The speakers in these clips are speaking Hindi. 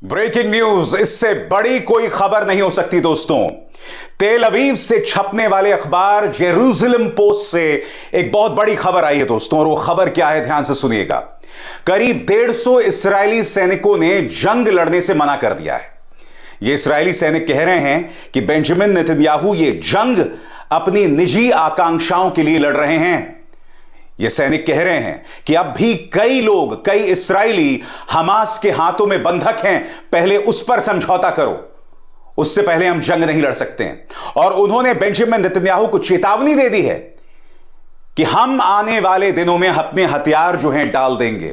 ब्रेकिंग न्यूज, इससे बड़ी कोई खबर नहीं हो सकती दोस्तों। तेल अवीव से छपने वाले अखबार जेरूसलम पोस्ट से एक बहुत बड़ी खबर आई है दोस्तों, और वो खबर क्या है ध्यान से सुनिएगा। करीब 150 इस्राएली सैनिकों ने जंग लड़ने से मना कर दिया है। ये इस्राएली सैनिक कह रहे हैं कि बेंजामिन नेतन्याहू ये जंग अपनी निजी आकांक्षाओं के लिए लड़ रहे हैं। ये सैनिक कह रहे हैं कि अब भी कई इस्राएली हमास के हाथों में बंधक हैं, पहले उस पर समझौता करो, उससे पहले हम जंग नहीं लड़ सकते हैं। और उन्होंने बेंजामिन नेतन्याहू को चेतावनी दे दी है कि हम आने वाले दिनों में अपने हथियार जो हैं डाल देंगे।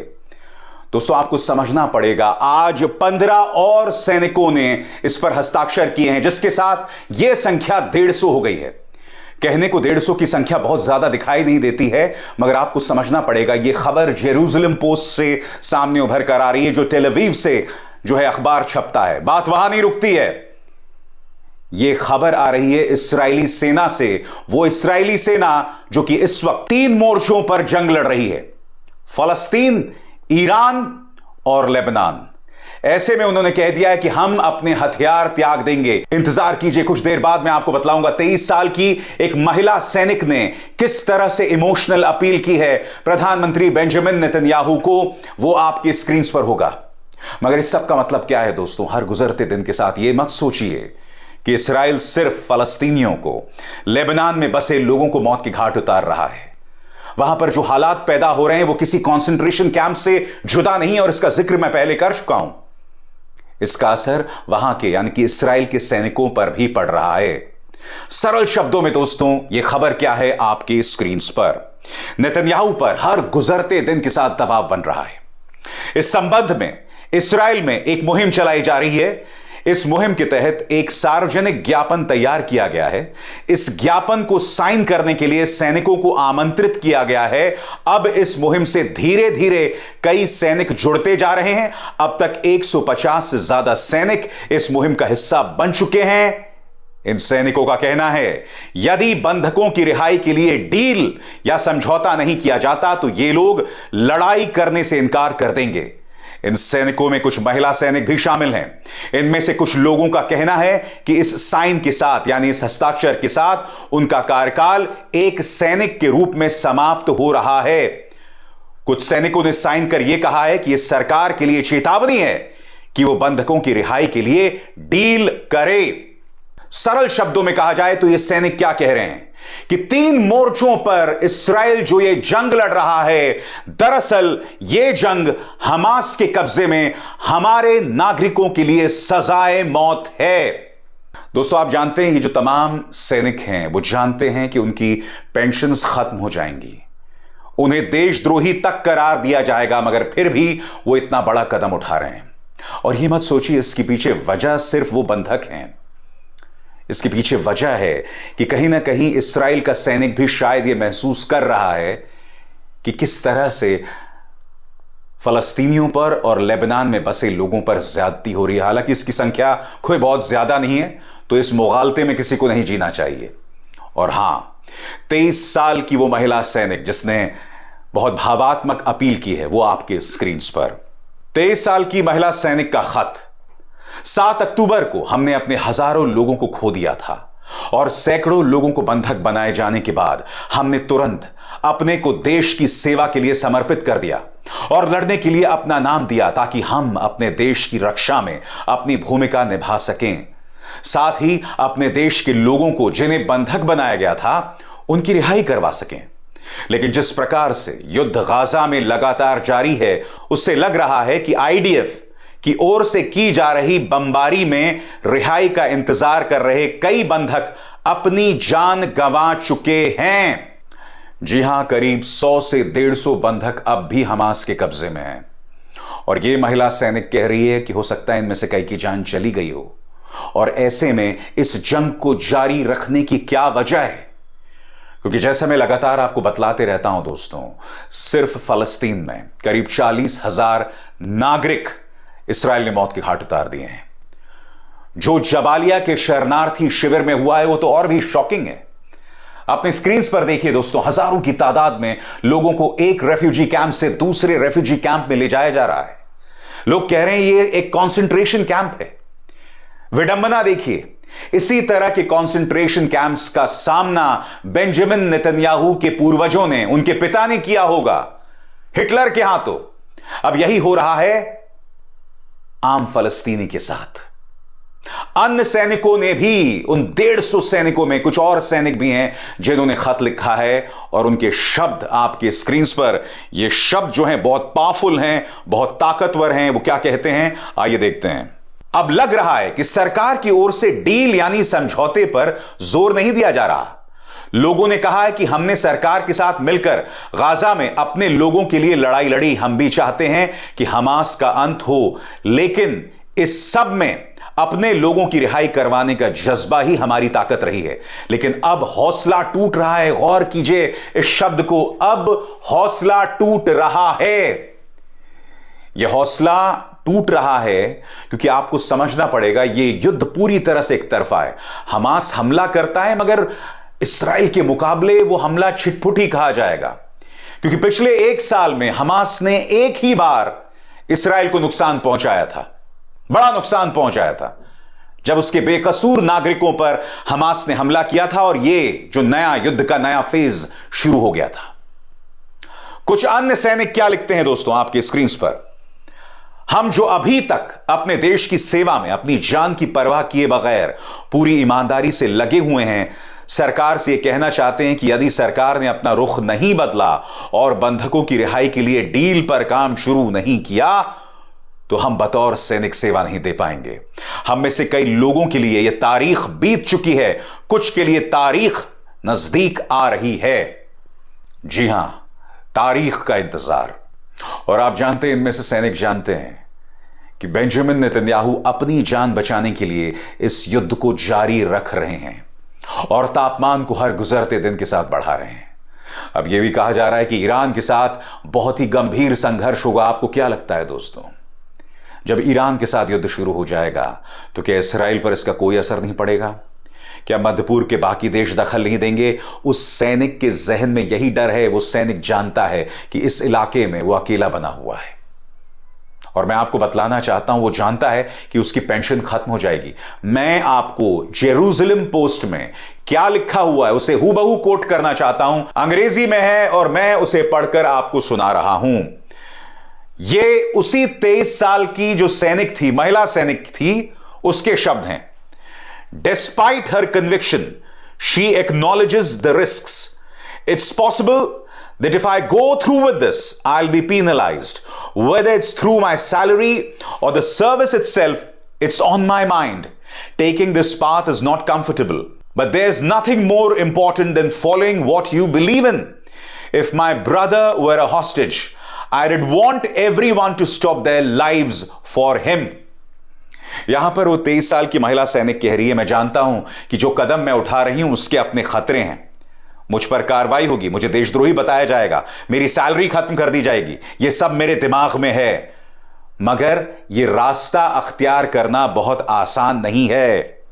दोस्तों आपको समझना पड़ेगा, आज 15 और सैनिकों ने इस पर हस्ताक्षर किए हैं, जिसके साथ यह संख्या 150 हो गई है। कहने को 150 की संख्या बहुत ज्यादा दिखाई नहीं देती है, मगर आपको समझना पड़ेगा, यह खबर जेरूसलम पोस्ट से सामने उभर कर आ रही है, जो तेल अवीव से जो है अखबार छपता है। बात वहां नहीं रुकती है, यह खबर आ रही है इस्राएली सेना से, वो इस्राएली सेना जो कि इस वक्त 3 मोर्चों पर जंग लड़ रही है, फलस्तीन, ईरान और लेबनान। ऐसे में उन्होंने कह दिया है कि हम अपने हथियार त्याग देंगे। इंतजार कीजिए, कुछ देर बाद मैं आपको बतलाऊंगा 23 साल की एक महिला सैनिक ने किस तरह से इमोशनल अपील की है प्रधानमंत्री बेंजामिन नेतन्याहू को। वो आपकी स्क्रीन पर होगा। मगर इस सब का मतलब क्या है दोस्तों? हर गुजरते दिन के साथ ये मत सोचिए कि इस्राएल सिर्फ फलस्तीनियों को, लेबनान में बसे लोगों को मौत की घाट उतार रहा है। वहां पर जो हालात पैदा हो रहे हैं वो किसी कॉन्सेंट्रेशन कैंप से जुदा नहीं है, और इसका जिक्र मैं पहले कर चुका हूं। इसका असर वहां के यानी कि इस्राएल के सैनिकों पर भी पड़ रहा है। सरल शब्दों में दोस्तों यह खबर क्या है आपकी स्क्रीन पर? नेतन्याहू पर हर गुजरते दिन के साथ दबाव बन रहा है। इस संबंध में इस्राएल में एक मुहिम चलाई जा रही है। इस मुहिम के तहत एक सार्वजनिक ज्ञापन तैयार किया गया है। इस ज्ञापन को साइन करने के लिए सैनिकों को आमंत्रित किया गया है। अब इस मुहिम से धीरे धीरे कई सैनिक जुड़ते जा रहे हैं। अब तक 150 से ज्यादा सैनिक इस मुहिम का हिस्सा बन चुके हैं। इन सैनिकों का कहना है, यदि बंधकों की रिहाई के लिए डील या समझौता नहीं किया जाता तो ये लोग लड़ाई करने से इनकार कर देंगे। इन सैनिकों में कुछ महिला सैनिक भी शामिल हैं। इनमें से कुछ लोगों का कहना है कि इस साइन के साथ यानी इस हस्ताक्षर के साथ उनका कार्यकाल एक सैनिक के रूप में समाप्त हो रहा है। कुछ सैनिकों ने साइन कर यह कहा है कि यह सरकार के लिए चेतावनी है कि वो बंधकों की रिहाई के लिए डील करे। सरल शब्दों में कहा जाए तो ये सैनिक क्या कह रहे हैं कि 3 मोर्चों पर इस्राएल जो ये जंग लड़ रहा है, दरअसल ये जंग हमास के कब्जे में हमारे नागरिकों के लिए सजाए मौत है। दोस्तों आप जानते हैं ये जो तमाम सैनिक हैं वो जानते हैं कि उनकी पेंशन्स खत्म हो जाएंगी, उन्हें देशद्रोही तक करार दिया जाएगा, मगर फिर भी वो इतना बड़ा कदम उठा रहे हैं। और ये मत सोचिए इसके पीछे वजह सिर्फ वो बंधक हैं। इसके पीछे वजह है कि कहीं ना कहीं इस्राएल का सैनिक भी शायद यह महसूस कर रहा है कि किस तरह से फलस्तीनियों पर और लेबनान में बसे लोगों पर ज्यादती हो रही है। हालांकि इसकी संख्या कोई बहुत ज्यादा नहीं है, तो इस मुगालते में किसी को नहीं जीना चाहिए। और हां, 23 साल की वो महिला सैनिक जिसने बहुत भावात्मक अपील की है वो आपके स्क्रीन पर। 23 साल की महिला सैनिक का खत। 7 अक्टूबर को हमने अपने हजारों लोगों को खो दिया था, और सैकड़ों लोगों को बंधक बनाए जाने के बाद हमने तुरंत अपने को देश की सेवा के लिए समर्पित कर दिया और लड़ने के लिए अपना नाम दिया, ताकि हम अपने देश की रक्षा में अपनी भूमिका निभा सकें। साथ ही अपने देश के लोगों को जिन्हें बंधक बनाया गया था उनकी रिहाई करवा सकें। लेकिन जिस प्रकार से युद्ध गाजा में लगातार जारी है, उससे लग रहा है कि आईडीएफ की ओर से की जा रही बमबारी में रिहाई का इंतजार कर रहे कई बंधक अपनी जान गंवा चुके हैं। जी हां, करीब 100 से 150 बंधक अब भी हमास के कब्जे में हैं। और यह महिला सैनिक कह रही है कि हो सकता है इनमें से कई की जान चली गई हो। और ऐसे में इस जंग को जारी रखने की क्या वजह है? क्योंकि जैसा मैं लगातार आपको बतलाते रहता हूं दोस्तों, सिर्फ फलस्तीन में करीब 40,000 नागरिक इस्राएल ने मौत की घाट उतार दिए हैं। जो जबालिया के शरणार्थी शिविर में हुआ है वो तो और भी शॉकिंग है। अपने स्क्रीन पर देखिए दोस्तों, हजारों की तादाद में लोगों को एक रेफ्यूजी कैंप से दूसरे रेफ्यूजी कैंप में ले जाया जा रहा है। लोग कह रहे हैं ये एक कॉन्सेंट्रेशन कैंप है। विडंबना देखिए, इसी तरह के कॉन्सेंट्रेशन कैंप्स का सामना बेंजामिन नेतन्याहू के पूर्वजों ने, उनके पिता ने किया होगा हिटलर के हाथों। अब यही हो रहा है आम फलस्तीनी के साथ। अन्य सैनिकों ने भी, उन 150 सैनिकों में कुछ और सैनिक भी हैं जिन्होंने खत लिखा है, और उनके शब्द आपके स्क्रीन पर, ये शब्द जो हैं बहुत पावरफुल हैं, बहुत ताकतवर हैं। वो क्या कहते हैं, आइए देखते हैं। अब लग रहा है कि सरकार की ओर से डील यानी समझौते पर जोर नहीं दिया जा रहा। लोगों ने कहा है कि हमने सरकार के साथ मिलकर गाजा में अपने लोगों के लिए लड़ाई लड़ी, हम भी चाहते हैं कि हमास का अंत हो, लेकिन इस सब में अपने लोगों की रिहाई करवाने का जज्बा ही हमारी ताकत रही है। लेकिन अब हौसला टूट रहा है। गौर कीजिए इस शब्द को, अब हौसला टूट रहा है। यह हौसला टूट रहा है क्योंकि आपको समझना पड़ेगा यह युद्ध पूरी तरह से एक तरफा है। हमास हमला करता है, मगर इस्राएल के मुकाबले वो हमला छिटपुट ही कहा जाएगा, क्योंकि पिछले 1 साल में हमास ने एक ही बार इस्राएल को नुकसान पहुंचाया था, बड़ा नुकसान पहुंचाया था, जब उसके बेकसूर नागरिकों पर हमास ने हमला किया था, और यह जो नया युद्ध का नया फेज शुरू हो गया था। कुछ अन्य सैनिक क्या लिखते हैं दोस्तों आपके स्क्रीन पर, हम जो अभी तक अपने देश की सेवा में अपनी जान की परवाह किए बगैर पूरी ईमानदारी से लगे हुए हैं, सरकार से यह कहना चाहते हैं कि यदि सरकार ने अपना रुख नहीं बदला और बंधकों की रिहाई के लिए डील पर काम शुरू नहीं किया, तो हम बतौर सैनिक सेवा नहीं दे पाएंगे। हम में से कई लोगों के लिए यह तारीख बीत चुकी है, कुछ के लिए तारीख नजदीक आ रही है। जी हां, तारीख का इंतजार। और आप जानते हैं, इनमें से सैनिक जानते हैं कि बेंजामिन नेतन्याहू अपनी जान बचाने के लिए इस युद्ध को जारी रख रहे हैं और तापमान को हर गुजरते दिन के साथ बढ़ा रहे हैं। अब यह भी कहा जा रहा है कि ईरान के साथ बहुत ही गंभीर संघर्ष होगा। आपको क्या लगता है दोस्तों, जब ईरान के साथ युद्ध शुरू हो जाएगा तो क्या इसराइल पर इसका कोई असर नहीं पड़ेगा? क्या मध्यपूर्व के बाकी देश दखल नहीं देंगे? उस सैनिक के जहन में यही डर है। वो सैनिक जानता है कि इस इलाके में वो अकेला बना हुआ है, और मैं आपको बतलाना चाहता हूं, वो जानता है कि उसकी पेंशन खत्म हो जाएगी। मैं आपको जेरूसलम पोस्ट में क्या लिखा हुआ है उसे हूबहू कोट करना चाहता हूं। अंग्रेजी में है और मैं उसे पढ़कर आपको सुना रहा हूं। ये उसी 23 साल की जो सैनिक थी, महिला सैनिक थी, उसके शब्द हैं। Despite her conviction, she acknowledges the risks. It's possible that if I go through with this, I'll be penalized. Whether it's through my salary or the service itself, it's on my mind. Taking this path is not comfortable. But there's nothing more important than following what you believe in. If my brother were a hostage, I'd want everyone to stop their lives for him. यहां पर वो 23 साल की महिला सैनिक कह रही है, मैं जानता हूं कि जो कदम मैं उठा रही हूं उसके अपने खतरे हैं। मुझ पर कार्रवाई होगी, मुझे देशद्रोही बताया जाएगा, मेरी सैलरी खत्म कर दी जाएगी, ये सब मेरे दिमाग में है, मगर ये रास्ता अख्तियार करना बहुत आसान नहीं है।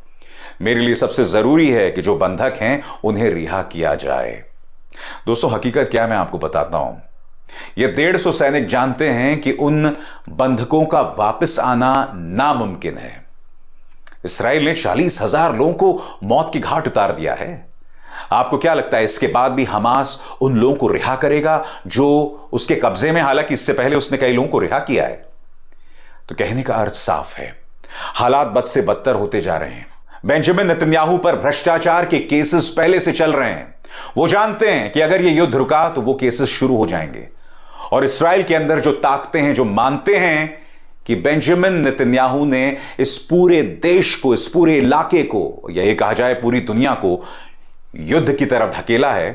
मेरे लिए सबसे जरूरी है कि जो बंधक हैं उन्हें रिहा किया जाए। दोस्तों, हकीकत क्या है मैं आपको बताता हूं। ये 150 सैनिक जानते हैं कि उन बंधकों का वापस आना नामुमकिन है। इस्राएल ने 40,000 लोगों को मौत की घाट उतार दिया है। आपको क्या लगता है इसके बाद भी हमास उन लोगों को रिहा करेगा जो उसके कब्जे में, हालांकि इससे पहले उसने कई लोगों को रिहा किया है? तो कहने का अर्थ साफ है, हालात बद से बदतर होते जा रहे हैं। बेंजामिन नेतन्याहू पर भ्रष्टाचार के केसेस पहले से चल रहे हैं। वो जानते हैं कि अगर ये युद्ध रुका तो वो केसेस शुरू हो जाएंगे, और इस्राएल के अंदर जो ताकतें हैं, जो मानते हैं कि बेंजामिन नेतन्याहू ने इस पूरे देश को, इस पूरे इलाके को, यही कहा जाए पूरी दुनिया को युद्ध की तरफ ढकेला है,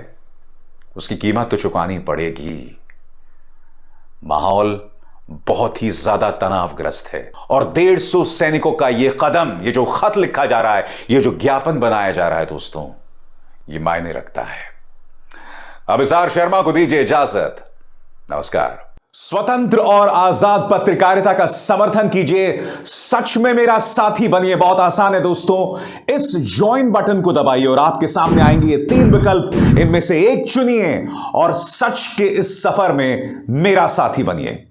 उसकी कीमत तो चुकानी पड़ेगी। माहौल बहुत ही ज्यादा तनावग्रस्त है, और 150 सैनिकों का यह कदम, ये जो खत लिखा जा रहा है, ये जो ज्ञापन बनाया जा रहा है दोस्तों, ये मायने रखता है। अभिसार शर्मा को दीजिए इजाजत। नमस्कार। स्वतंत्र और आजाद पत्रकारिता का समर्थन कीजिए, सच में मेरा साथी बनिए। बहुत आसान है दोस्तों, इस ज्वाइन बटन को दबाइए और आपके सामने आएंगे ये 3 विकल्प, इनमें से एक चुनिए और सच के इस सफर में मेरा साथी बनिए।